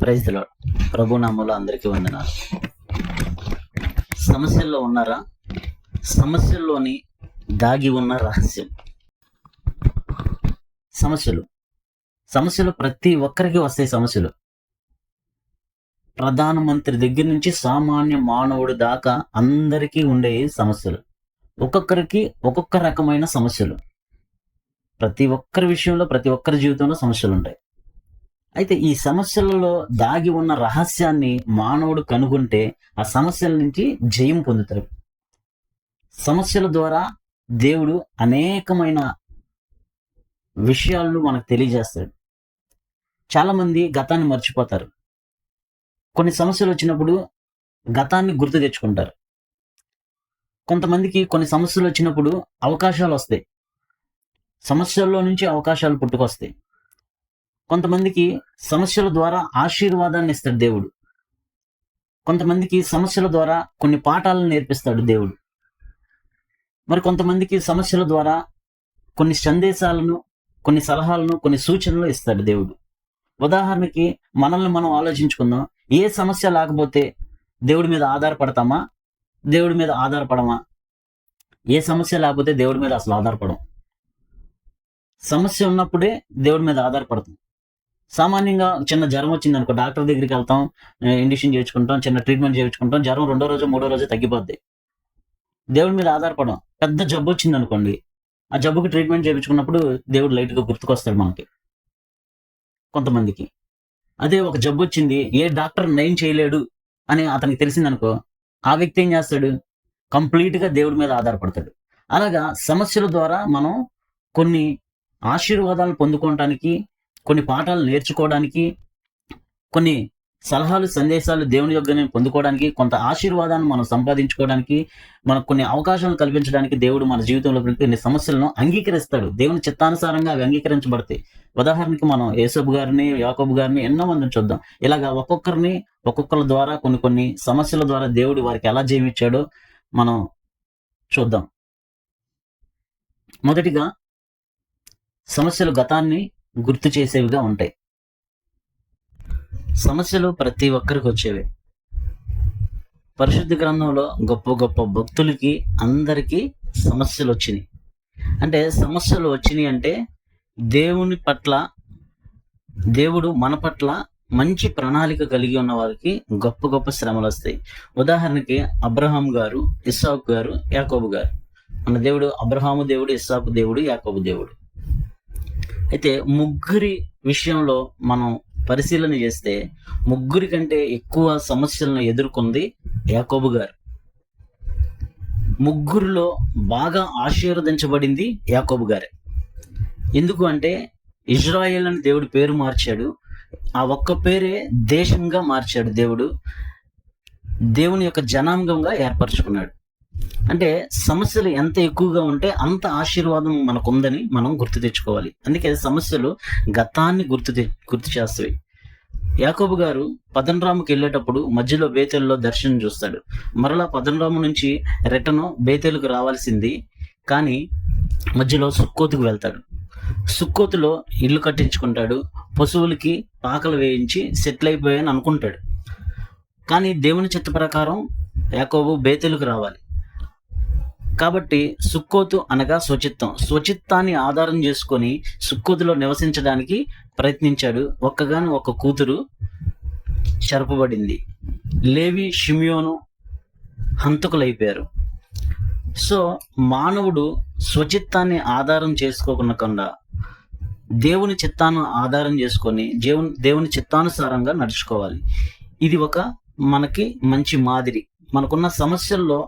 Praise the lord. ప్రభు నామములో అందరికీ వందనాలు. సమస్యల్లో ఉన్నారా? సమస్యల్లోని దాగి ఉన్న రహస్యం. సమస్యలు ప్రతి ఒక్కరికి వస్తాయి. సమస్యలు ప్రధానమంత్రి దగ్గర నుంచి సామాన్య మానవుడి దాకా అందరికీ ఉండే సమస్యలు. ఒక్కొక్కరికి ఒక్కొక్క రకమైన సమస్యలు. ప్రతి ఒక్కరి విషయంలో, ప్రతి ఒక్కరి జీవితంలో సమస్యలు ఉంటాయి. అయితే ఈ సమస్యలలో దాగి ఉన్న రహస్యాన్ని మానవుడు కనుగొంటే ఆ సమస్యల నుంచి జయం పొందుతాడు. సమస్యల ద్వారా దేవుడు అనేకమైన విషయాలను మనకు తెలియజేస్తాడు. చాలా మంది గతాన్ని మర్చిపోతారు. కొన్ని సమస్యలు వచ్చినప్పుడు గతాన్ని గుర్తు తెచ్చుకుంటారు. కొంతమందికి కొన్ని సమస్యలు వచ్చినప్పుడు అవకాశాలు వస్తాయి. సమస్యల్లో నుంచి అవకాశాలు పుట్టుకొస్తాయి. కొంతమందికి సమస్యల ద్వారా ఆశీర్వాదాన్ని ఇస్తాడు దేవుడు. కొంతమందికి సమస్యల ద్వారా కొన్ని పాఠాలను నేర్పిస్తాడు దేవుడు. మరి కొంతమందికి సమస్యల ద్వారా కొన్ని సందేశాలను, కొన్ని సలహాలను, కొన్ని సూచనలు ఇస్తాడు దేవుడు. ఉదాహరణకి మనల్ని మనం ఆలోచించుకుందాం. ఏ సమస్య లేకపోతే దేవుడి మీద ఆధారపడతామా? దేవుడి మీద ఆధారపడమా? ఏ సమస్య లేకపోతే దేవుడి మీద అసలు ఆధారపడం. సమస్య ఉన్నప్పుడే దేవుడి మీద ఆధారపడతాం. సామాన్యంగా చిన్న జ్వరం వచ్చింది అనుకో, డాక్టర్ దగ్గరికి వెళ్తాం, ఇంజెక్షన్ చేయించుకుంటాం, చిన్న ట్రీట్మెంట్ చేయించుకుంటాం, జ్వరం 2వ రోజు 3వ రోజు తగ్గిపోద్ది. దేవుడి మీద ఆధారపడం. పెద్ద జబ్బు వచ్చింది అనుకోండి, ఆ జబ్బుకి ట్రీట్మెంట్ చేయించుకున్నప్పుడు దేవుడు లైట్గా గుర్తుకొస్తాడు మనకి, కొంతమందికి. అదే ఒక జబ్బు వచ్చింది, ఏ డాక్టర్ నయం చేయలేడు అని అతనికి తెలిసిందనుకో, ఆ వ్యక్తి ఏం చేస్తాడు? కంప్లీట్గా దేవుడి మీద ఆధారపడతాడు. అలాగా సమస్యల ద్వారా మనం కొన్ని ఆశీర్వాదాలు పొందుకోవటానికి, కొన్ని పాఠాలు నేర్చుకోవడానికి, కొన్ని సలహాలు, సందేశాలు దేవుని యొక్కనే పొందుకోవడానికి, కొంత ఆశీర్వాదాన్ని మనం సంపాదించుకోవడానికి, మనకు కొన్ని అవకాశాలను కల్పించడానికి దేవుడు మన జీవితంలో కొన్ని సమస్యలను అంగీకరిస్తాడు. దేవుని చిత్తానుసారంగా అవి అంగీకరించబడతాయి. ఉదాహరణకి మనం యేసోబు గారిని, యాకోబు గారిని ఎన్నో మందిని చూద్దాం. ఇలాగా ఒక్కొక్కరి ద్వారా కొన్ని సమస్యల ద్వారా దేవుడు వారికి ఎలా జయమిచ్చాడో మనం చూద్దాం. మొదటిగా, సమస్యలు గతాన్ని గుర్తు చేసేవిగా ఉంటాయి. సమస్యలు ప్రతి ఒక్కరికి వచ్చేవి. పరిశుద్ధ గ్రంథంలో గొప్ప గొప్ప భక్తులకి అందరికీ సమస్యలు వచ్చినాయి. అంటే సమస్యలు వచ్చినాయి అంటే దేవుడు మన పట్ల మంచి ప్రణాళిక కలిగి ఉన్న వారికి గొప్ప గొప్ప శ్రమలు వస్తాయి. ఉదాహరణకి అబ్రహాం గారు, ఇస్సాకు గారు, యాకోబు గారు. మన దేవుడు అబ్రహాము దేవుడు, ఇస్సాకు దేవుడు, యాకోబు దేవుడు. అయితే ముగ్గురి విషయంలో మనం పరిశీలన చేస్తే ముగ్గురి కంటే ఎక్కువ సమస్యలను ఎదుర్కొంది యాకోబు గారు. ముగ్గురిలో బాగా ఆశీర్వదించబడింది యాకోబు గారే. ఎందుకు అంటే ఇజ్రాయేల్ అని దేవుడు పేరు మార్చాడు. ఆ ఒక్క పేరే దేశంగా మార్చాడు దేవుడు. దేవుని యొక్క జనాంగంగా ఏర్పరచుకున్నాడు. అంటే సమస్యలు ఎంత ఎక్కువగా ఉంటే అంత ఆశీర్వాదం మనకుందని మనం గుర్తు తెచ్చుకోవాలి. అందుకే సమస్యలు గతాన్ని గుర్తు చేస్తాయి. యాకోబు గారు పదనరాముకి వెళ్ళేటప్పుడు మధ్యలో బేతేలులో దర్శనం చూస్తాడు. మరలా పదనరాము నుంచి రిటర్న్ బేతేలుకు రావాల్సింది, కానీ మధ్యలో సుక్కోతుకు వెళ్తాడు. సుక్కోతులో ఇల్లు కట్టించుకుంటాడు. పశువులకి పాకలు వేయించి సెటిల్ అయిపోయాయని అనుకుంటాడు. కానీ దేవుని చిత్త ప్రకారం యాకోబు బేతేలుకు రావాలి. కాబట్టి సుక్కోతు అనగా స్వచిత్తాన్ని ఆధారం చేసుకొని సుక్కోతులో నివసించడానికి ప్రయత్నించాడు. ఒక్క కూతురు చెరపబడింది. లేవి, షిమియోను హంతకులైపోయారు. సో మానవుడు స్వచిత్తాన్ని ఆధారం చేసుకోకుండా దేవుని చిత్తాన్ని ఆధారం చేసుకొని దేవుని చిత్తానుసారంగా నడుచుకోవాలి. ఇది మనకి మంచి మాదిరి. మనకున్న సమస్యల్లో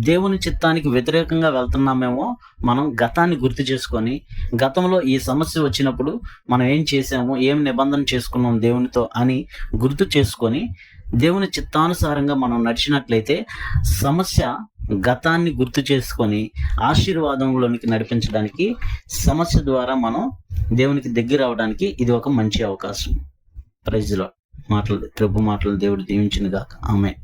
దేవుని చిత్తానికి వ్యతిరేకంగా వెళ్తున్నామేమో మనం గతాన్ని గుర్తు చేసుకొని, గతంలో ఈ సమస్య వచ్చినప్పుడు మనం ఏం చేసాము, ఏం నిబంధన చేసుకున్నాం దేవునితో అని గుర్తు చేసుకొని దేవుని చిత్తానుసారంగా మనం నడిచినట్లయితే సమస్య గతాన్ని గుర్తు చేసుకొని ఆశీర్వాదంలోనికి నడిపించడానికి, సమస్య ద్వారా మనం దేవునికి దగ్గర అవడానికి ఇది ఒక మంచి అవకాశం. Praise the lord. ప్రభు మాటలు దేవుడు దీవించును గాక. ఆమేన్.